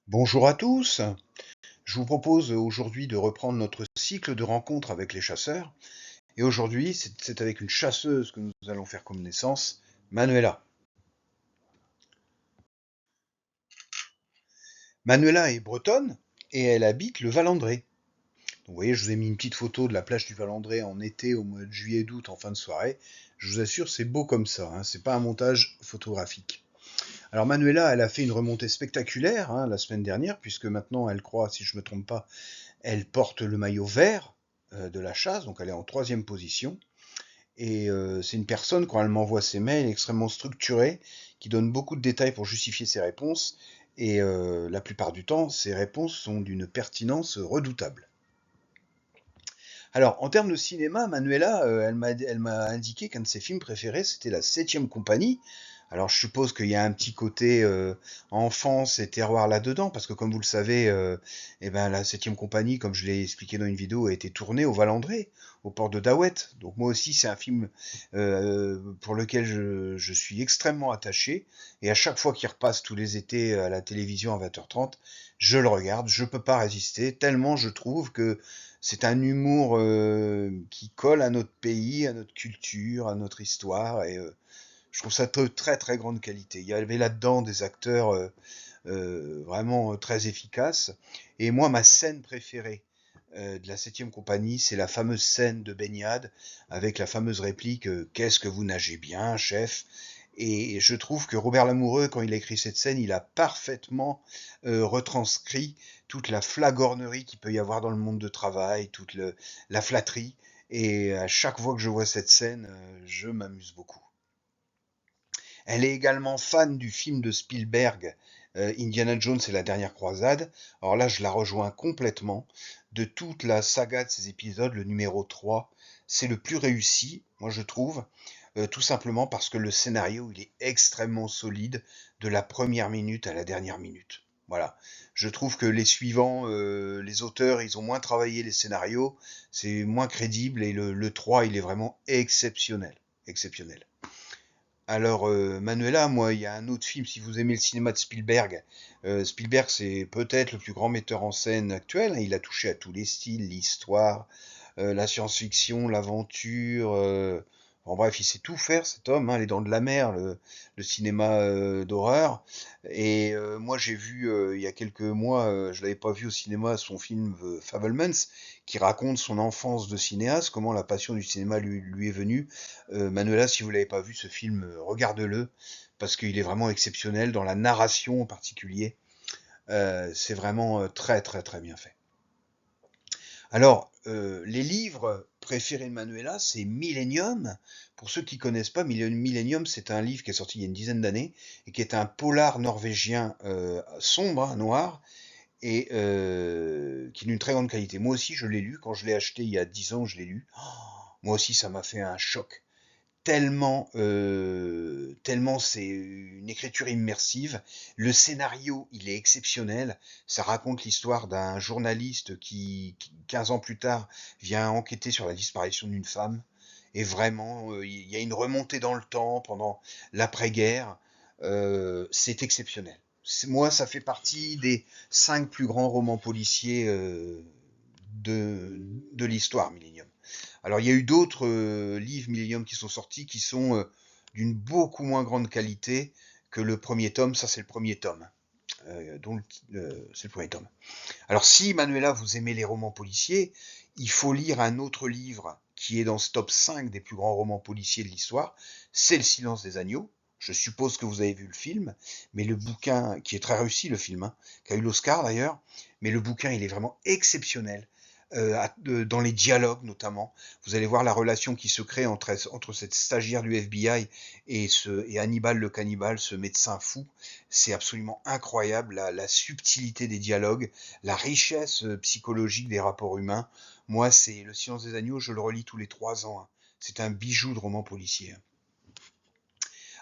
Bonjour à tous. Je vous propose aujourd'hui de reprendre notre cycle de rencontres avec les chasseurs. Et aujourd'hui, c'est avec une chasseuse que nous allons faire connaissance, Manuela. Manuela est bretonne et elle habite le Val-André. Donc, vous voyez, je vous ai mis une petite photo de la plage du Val-André en été, au mois de juillet, d'août, en fin de soirée. Je vous assure, c'est beau comme ça, hein. C'est pas un montage photographique. Alors Manuela, elle a fait une remontée spectaculaire, hein, la semaine dernière, puisque maintenant elle croit, si je ne me trompe pas, elle porte le maillot vert de la chasse, donc elle est en troisième position. Et c'est une personne, quand elle m'envoie ses mails, extrêmement structurée, qui donne beaucoup de détails pour justifier ses réponses. Et la plupart du temps, ses réponses sont d'une pertinence redoutable. Alors, en termes de cinéma, Manuela, elle m'a indiqué qu'un de ses films préférés, c'était La Septième Compagnie. Alors, je suppose qu'il y a un petit côté enfance et terroir là-dedans, parce que comme vous le savez, eh ben, La Septième Compagnie, comme je l'ai expliqué dans une vidéo, a été tournée au Val-André, au port de Daouet. Donc moi aussi, c'est un film pour lequel je suis extrêmement attaché. Et à chaque fois qu'il repasse tous les étés à la télévision à 20h30, je le regarde, je peux pas résister, tellement je trouve que c'est un humour qui colle à notre pays, à notre culture, à notre histoire, et je trouve ça de très très grande qualité. Il y avait là-dedans des acteurs vraiment très efficaces. Et moi, ma scène préférée de la Septième Compagnie, c'est la fameuse scène de baignade avec la fameuse réplique Qu'est-ce que vous nagez bien, chef? Et je trouve que Robert Lamoureux, quand il a écrit cette scène, il a parfaitement retranscrit toute la flagornerie qu'il peut y avoir dans le monde de travail, la flatterie. Et à chaque fois que je vois cette scène, je m'amuse beaucoup. Elle est également fan du film de Spielberg, Indiana Jones et la dernière croisade. Alors là, je la rejoins complètement. De toute la saga de ces épisodes, le numéro 3, c'est le plus réussi, moi je trouve, tout simplement parce que le scénario, il est extrêmement solide de la première minute à la dernière minute. Voilà. Je trouve que les suivants, les auteurs, ils ont moins travaillé les scénarios, c'est moins crédible et le 3, il est vraiment exceptionnel. Exceptionnel. Alors, Manuela, moi, il y a un autre film, si vous aimez le cinéma de Spielberg. Spielberg, c'est peut-être le plus grand metteur en scène actuel, hein. Il a touché à tous les styles, l'histoire, la science-fiction, l'aventure. En bref, il sait tout faire, cet homme, hein, Les Dents de la Mer, le cinéma d'horreur. Et moi, j'ai vu il y a quelques mois, je l'avais pas vu au cinéma, son film The Fabelmans, qui raconte son enfance de cinéaste, comment la passion du cinéma lui est venue. Manuela, si vous l'avez pas vu, ce film, regarde-le, parce qu'il est vraiment exceptionnel dans la narration en particulier. C'est vraiment très très très bien fait. Alors, les livres préférés de Manuela, c'est Millennium. Pour ceux qui connaissent pas, Millennium, c'est un livre qui est sorti il y a une dizaine d'années et qui est un polar norvégien sombre, hein, noir, et qui est d'une très grande qualité. Moi aussi, je l'ai lu. Quand je l'ai acheté il y a 10 ans, je l'ai lu. Oh, moi aussi, ça m'a fait un choc tellement c'est une écriture immersive. Le scénario, il est exceptionnel. Ça raconte l'histoire d'un journaliste qui, 15 ans plus tard, vient enquêter sur la disparition d'une femme. Et vraiment, il y a une remontée dans le temps pendant l'après-guerre. C'est exceptionnel. Moi, ça fait partie des 5 plus grands romans policiers de l'histoire, Millennium. Alors, il y a eu d'autres livres Millennium qui sont sortis qui sont d'une beaucoup moins grande qualité que le premier tome. Ça, c'est le premier tome. C'est le premier tome. Alors, si Manuela, vous aimez les romans policiers, il faut lire un autre livre qui est dans ce top 5 des plus grands romans policiers de l'histoire. C'est Le Silence des agneaux. Je suppose que vous avez vu le film, mais le bouquin, qui est très réussi, le film, hein, qui a eu l'Oscar d'ailleurs, mais le bouquin, il est vraiment exceptionnel. Dans les dialogues notamment, vous allez voir la relation qui se crée entre cette stagiaire du FBI et Hannibal le cannibale, ce médecin fou. C'est absolument incroyable, la subtilité des dialogues, la richesse psychologique des rapports humains. Moi, c'est Le Silence des agneaux, je le relis tous les 3 ans, hein. C'est un bijou de roman policier, hein.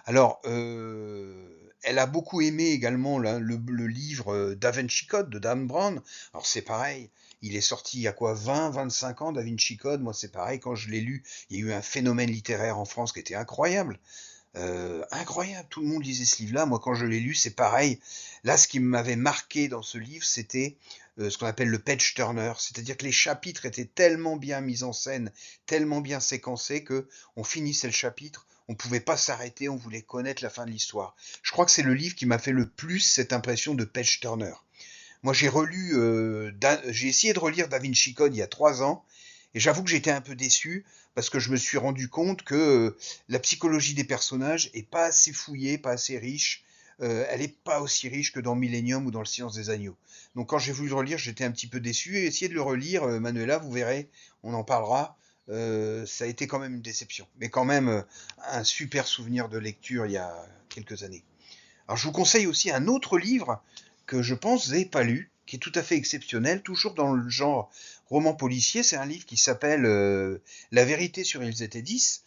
Alors, elle a beaucoup aimé également le livre Da Vinci Code de Dan Brown. Alors c'est pareil, il est sorti il y a quoi, 25 ans, Da Vinci Code. Moi c'est pareil, quand je l'ai lu, il y a eu un phénomène littéraire en France qui était incroyable. Incroyable, tout le monde lisait ce livre-là. Moi, quand je l'ai lu, c'est pareil. Là, ce qui m'avait marqué dans ce livre, c'était ce qu'on appelle le page turner, c'est-à-dire que les chapitres étaient tellement bien mis en scène, tellement bien séquencés que on finissait le chapitre, on pouvait pas s'arrêter, on voulait connaître la fin de l'histoire. Je crois que c'est le livre qui m'a fait le plus cette impression de page turner. Moi, j'ai essayé de relire Da Vinci Code il y a 3 ans, et j'avoue que j'étais un peu déçu parce que je me suis rendu compte que la psychologie des personnages est pas assez fouillée, pas assez riche. Elle est pas aussi riche que dans Millennium ou dans Le Silence des Agneaux. Donc, quand j'ai voulu le relire, j'étais un petit peu déçu. Et essayez de le relire, Manuela, vous verrez, on en parlera. Ça a été quand même une déception, mais quand même un super souvenir de lecture il y a quelques années. Alors je vous conseille aussi un autre livre que je pense vous n'avez pas lu, qui est tout à fait exceptionnel, toujours dans le genre roman policier. C'est un livre qui s'appelle La vérité sur Ils étaient 10.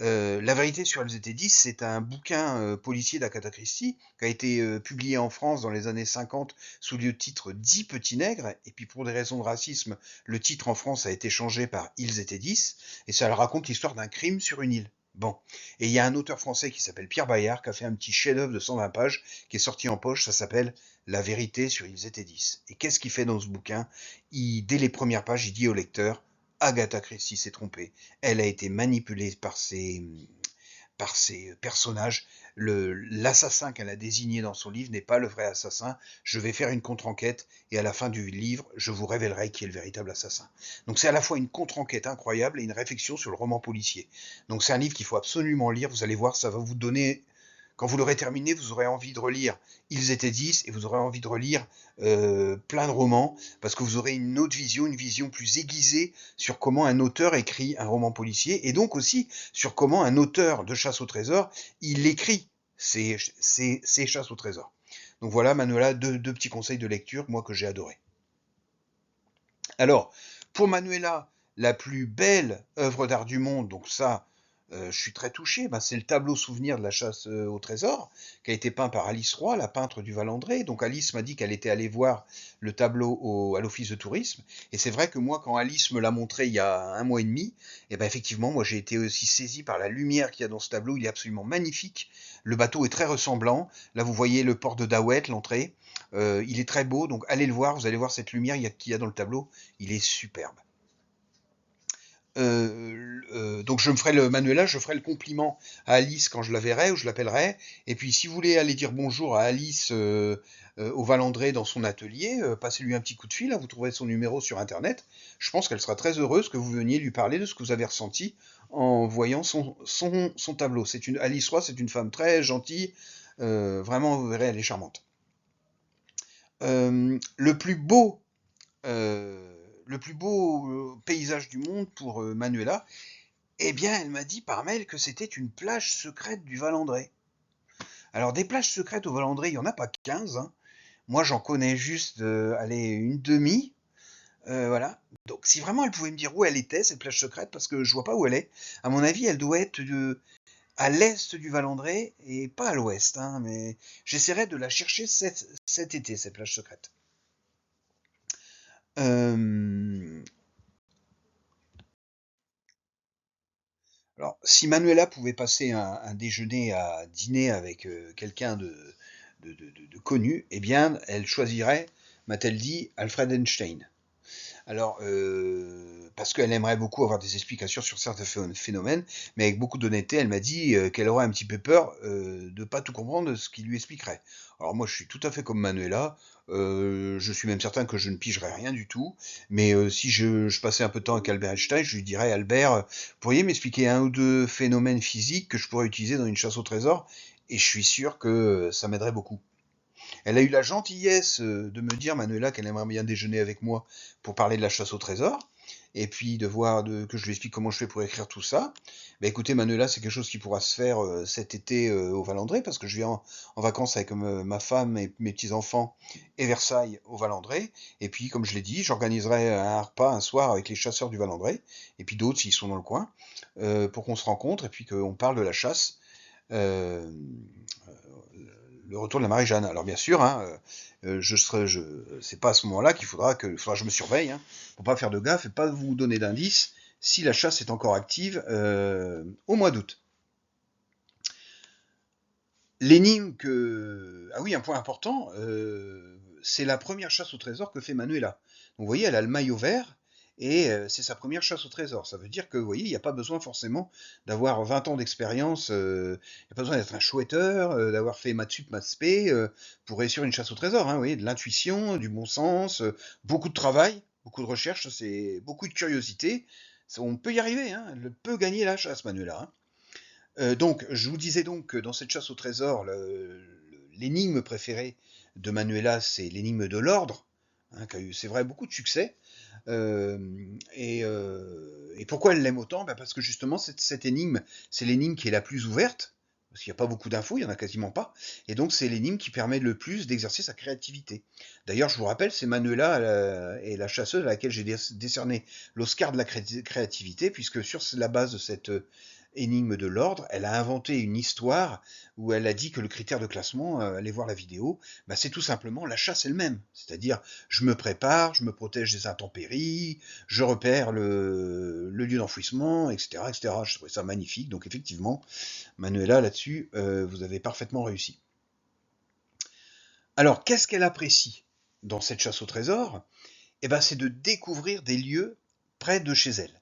La vérité sur Ils étaient 10, c'est un bouquin policier d'Agatha Christie qui a été publié en France dans les années 50 sous le titre 10 petits nègres. Et puis pour des raisons de racisme, le titre en France a été changé par Ils étaient 10. Et ça raconte l'histoire d'un crime sur une île. Bon. Et il y a un auteur français qui s'appelle Pierre Bayard qui a fait un petit chef-d'œuvre de 120 pages qui est sorti en poche. Ça s'appelle La vérité sur Ils étaient 10. Et qu'est-ce qu'il fait dans ce bouquin? Dès les premières pages, il dit au lecteur Agatha Christie s'est trompée. Elle a été manipulée par ces personnages. L'assassin qu'elle a désigné dans son livre n'est pas le vrai assassin. Je vais faire une contre-enquête et à la fin du livre, je vous révélerai qui est le véritable assassin. Donc c'est à la fois une contre-enquête incroyable et une réflexion sur le roman policier. Donc c'est un livre qu'il faut absolument lire. Vous allez voir, ça va vous donner quand vous l'aurez terminé, vous aurez envie de relire Ils étaient 10 et vous aurez envie de relire plein de romans parce que vous aurez une autre vision, une vision plus aiguisée sur comment un auteur écrit un roman policier et donc aussi sur comment un auteur de chasse au trésor, il écrit ses chasses au trésor. Donc voilà, Manuela, deux petits conseils de lecture, moi que j'ai adoré. Alors, pour Manuela, la plus belle œuvre d'art du monde, donc ça, je suis très touché, c'est le tableau souvenir de la chasse au trésor, qui a été peint par Alice Roy, la peintre du Val-André. Donc Alice m'a dit qu'elle était allée voir le tableau à l'office de tourisme. Et c'est vrai que moi, quand Alice me l'a montré il y a un mois et demi, et ben effectivement, moi j'ai été aussi saisi par la lumière qu'il y a dans ce tableau. Il est absolument magnifique. Le bateau est très ressemblant. Là, vous voyez le port de Dahouët, l'entrée. Il est très beau, donc allez le voir, vous allez voir cette lumière qu'il y a dans le tableau. Il est superbe. Donc je me ferai le Manuela, je ferai le compliment à Alice quand je la verrai ou je l'appellerai. Et puis si vous voulez aller dire bonjour à Alice au Val-André dans son atelier, passez-lui un petit coup de fil, hein, vous trouverez son numéro sur internet. Je pense qu'elle sera très heureuse que vous veniez lui parler de ce que vous avez ressenti en voyant son tableau. Alice Roy, c'est une femme très gentille, vraiment vous verrez, elle est charmante. Le plus beau paysage du monde pour Manuela, eh bien, elle m'a dit par mail que c'était une plage secrète du Val-André. Alors, des plages secrètes au Val-André, il n'y en a pas 15, hein. Moi, j'en connais juste, allez, une demi. Voilà. Donc, si vraiment elle pouvait me dire où elle était, cette plage secrète, parce que je vois pas où elle est, à mon avis, elle doit être à l'est du Val-André et pas à l'ouest, hein, mais j'essaierai de la chercher cet été, cette plage secrète. Euh, Alors, si Manuela pouvait passer un déjeuner à dîner avec quelqu'un de connu, eh bien, elle choisirait, m'a-t-elle dit, Alfred Einstein. Alors, parce qu'elle aimerait beaucoup avoir des explications sur certains phénomènes, mais avec beaucoup d'honnêteté, elle m'a dit qu'elle aurait un petit peu peur de pas tout comprendre de ce qu'il lui expliquerait. Alors moi, je suis tout à fait comme Manuela. Je suis même certain que je ne pigerais rien du tout. Mais si je passais un peu de temps avec Albert Einstein, je lui dirais, Albert, pourriez m'expliquer un ou deux phénomènes physiques que je pourrais utiliser dans une chasse au trésor? Et je suis sûr que ça m'aiderait beaucoup. Elle a eu la gentillesse de me dire, Manuela, qu'elle aimerait bien déjeuner avec moi pour parler de la chasse au trésor, et puis que je lui explique comment je fais pour écrire tout ça. Bah écoutez, Manuela, c'est quelque chose qui pourra se faire cet été au Val-André, parce que je viens en vacances avec ma femme et mes petits-enfants et Versailles au Val-André. Et puis, comme je l'ai dit, j'organiserai un repas un soir avec les chasseurs du Val-André, et puis d'autres s'ils sont dans le coin, pour qu'on se rencontre et puis qu'on parle de la chasse. Euh, le retour de la Marie-Jeanne. Alors bien sûr, hein, c'est pas à ce moment-là faudra que je me surveille, hein, pour pas faire de gaffe et pas vous donner d'indices si la chasse est encore active au mois d'août. L'énigme que... Ah oui, un point important, c'est la première chasse au trésor que fait Manuela. Donc, vous voyez, elle a le maillot vert, et c'est sa première chasse au trésor. Ça veut dire que, vous voyez, il n'y a pas besoin forcément d'avoir 20 ans d'expérience, il n'y a pas besoin d'être un chouetteur, d'avoir fait maths sup, maths spé, pour réussir une chasse au trésor, hein, vous voyez, de l'intuition, du bon sens, beaucoup de travail, beaucoup de recherche, c'est beaucoup de curiosité. On peut y arriver, hein, elle peut gagner la chasse, Manuela, hein. Donc, je vous disais donc que dans cette chasse au trésor, l'énigme préférée de Manuela, c'est l'énigme de l'ordre, hein, qui a eu, c'est vrai, beaucoup de succès. Euh, et pourquoi elle l'aime autant? Ben parce que justement, cette énigme, c'est l'énigme qui est la plus ouverte, parce qu'il n'y a pas beaucoup d'infos, il n'y en a quasiment pas, et donc c'est l'énigme qui permet le plus d'exercer sa créativité. D'ailleurs, je vous rappelle, c'est Manuela et la chasseuse à laquelle j'ai décerné l'Oscar de la créativité, puisque sur la base de cette énigme de l'ordre, elle a inventé une histoire où elle a dit que le critère de classement, allez voir la vidéo, bah, c'est tout simplement la chasse elle-même. C'est-à-dire, je me prépare, je me protège des intempéries, je repère le lieu d'enfouissement, etc., etc. Je trouvais ça magnifique. Donc effectivement, Manuela, là-dessus, vous avez parfaitement réussi. Alors, qu'est-ce qu'elle apprécie dans cette chasse au trésor? Eh ben, c'est de découvrir des lieux près de chez elle.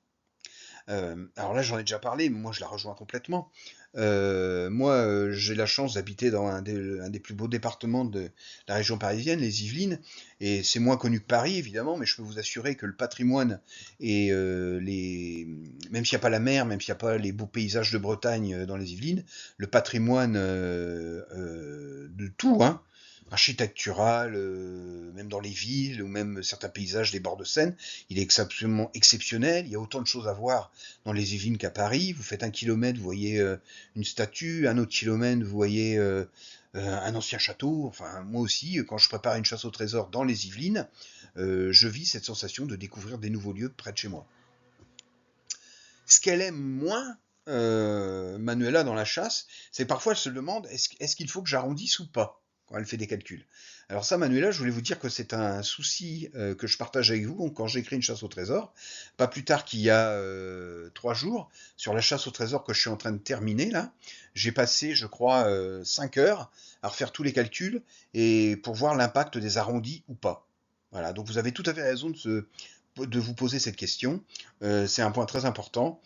Alors là, j'en ai déjà parlé, mais moi je la rejoins complètement. Moi, j'ai la chance d'habiter dans un des plus beaux départements de la région parisienne, les Yvelines, et c'est moins connu que Paris, évidemment, mais je peux vous assurer que le patrimoine et même s'il n'y a pas la mer, même s'il n'y a pas les beaux paysages de Bretagne dans les Yvelines, le patrimoine de tout, hein, architectural, même dans les villes, ou même certains paysages des bords de Seine, il est absolument exceptionnel. Il y a autant de choses à voir dans les Yvelines qu'à Paris. Vous faites 1 kilomètre, vous voyez une statue, un autre kilomètre, vous voyez un ancien château. Enfin, moi aussi, quand je prépare une chasse au trésor dans les Yvelines, je vis cette sensation de découvrir des nouveaux lieux près de chez moi. Ce qu'elle aime moins, Manuela, dans la chasse, c'est parfois elle se demande est-ce qu'il faut que j'arrondisse ou pas quand elle fait des calculs. Alors ça, Manuela, je voulais vous dire que c'est un souci que je partage avec vous quand j'écris une chasse au trésor. Pas plus tard qu'il y a 3 jours, sur la chasse au trésor que je suis en train de terminer là, j'ai passé, je crois, 5 heures à refaire tous les calculs et pour voir l'impact des arrondis ou pas. Voilà, donc vous avez tout à fait raison de vous poser cette question. C'est un point très important.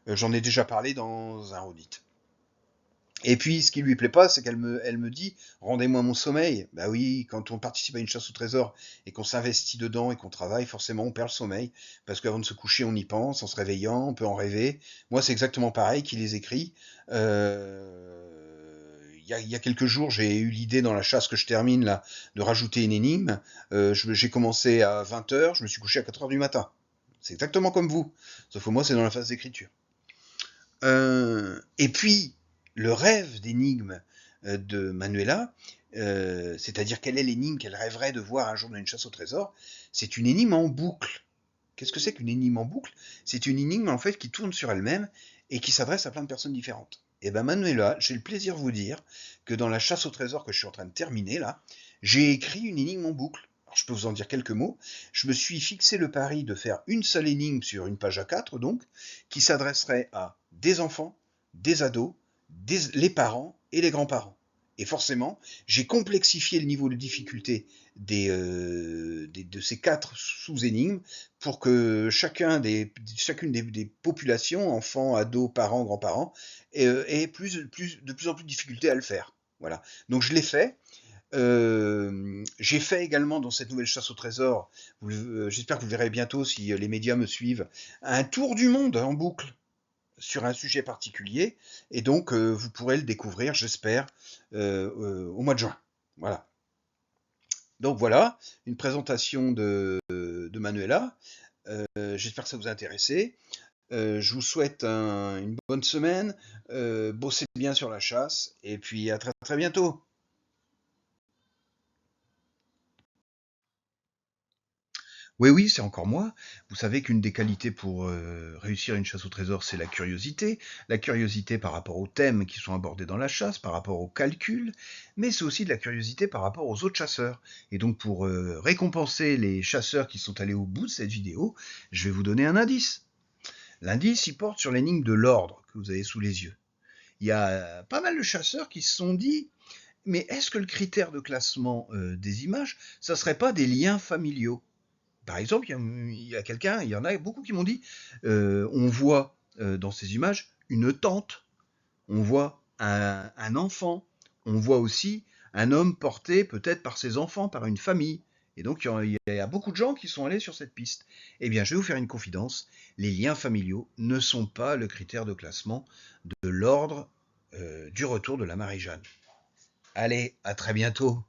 J'en ai déjà parlé dans un audit. Et puis, ce qui lui plaît pas, c'est elle me dit, rendez-moi mon sommeil. Bah oui, quand on participe à une chasse au trésor et qu'on s'investit dedans et qu'on travaille, forcément, on perd le sommeil. Parce qu'avant de se coucher, on y pense, en se réveillant, on peut en rêver. Moi, c'est exactement pareil qu'il les écrit. Il y a quelques jours, j'ai eu l'idée dans la chasse que je termine là, de rajouter une énigme. J'ai commencé à 20 heures, je me suis couché à 4 heures du matin. C'est exactement comme vous. Sauf que moi, c'est dans la phase d'écriture. Et puis, le rêve d'énigme de Manuela, c'est-à-dire quelle est l'énigme qu'elle rêverait de voir un jour dans une chasse au trésor, c'est une énigme en boucle. Qu'est-ce que c'est qu'une énigme en boucle? C'est une énigme en fait qui tourne sur elle-même et qui s'adresse à plein de personnes différentes. Et ben Manuela, j'ai le plaisir de vous dire que dans la chasse au trésor que je suis en train de terminer là, j'ai écrit une énigme en boucle. Alors, je peux vous en dire quelques mots. Je me suis fixé le pari de faire une seule énigme sur une page A4, donc, qui s'adresserait à des enfants, des ados, les parents et les grands-parents. Et forcément, j'ai complexifié le niveau de difficulté de ces 4 sous-énigmes pour que chacune des populations, enfants, ados, parents, grands-parents, ait de plus en plus de difficultés à le faire. Voilà. Donc je l'ai fait. J'ai fait également dans cette nouvelle chasse au trésor, j'espère que vous verrez bientôt si les médias me suivent, un tour du monde en boucle sur un sujet particulier, et donc vous pourrez le découvrir, j'espère, au mois de juin. Voilà. Donc voilà, une présentation de Manuela. J'espère que ça vous a intéressé. Je vous souhaite une bonne semaine. Bossez bien sur la chasse, et puis à très très bientôt. Oui, oui, c'est encore moi. Vous savez qu'une des qualités pour réussir une chasse au trésor, c'est la curiosité. La curiosité par rapport aux thèmes qui sont abordés dans la chasse, par rapport aux calculs, mais c'est aussi de la curiosité par rapport aux autres chasseurs. Et donc pour récompenser les chasseurs qui sont allés au bout de cette vidéo, je vais vous donner un indice. L'indice, il porte sur l'énigme de l'ordre que vous avez sous les yeux. Il y a pas mal de chasseurs qui se sont dit, mais est-ce que le critère de classement des images, ça serait pas des liens familiaux? Par exemple, il y en a beaucoup qui m'ont dit, on voit dans ces images une tante, on voit un enfant, on voit aussi un homme porté peut-être par ses enfants, par une famille. Et donc il y a beaucoup de gens qui sont allés sur cette piste. Eh bien, je vais vous faire une confidence, les liens familiaux ne sont pas le critère de classement de l'ordre du retour de la Marie-Jeanne. Allez, à très bientôt.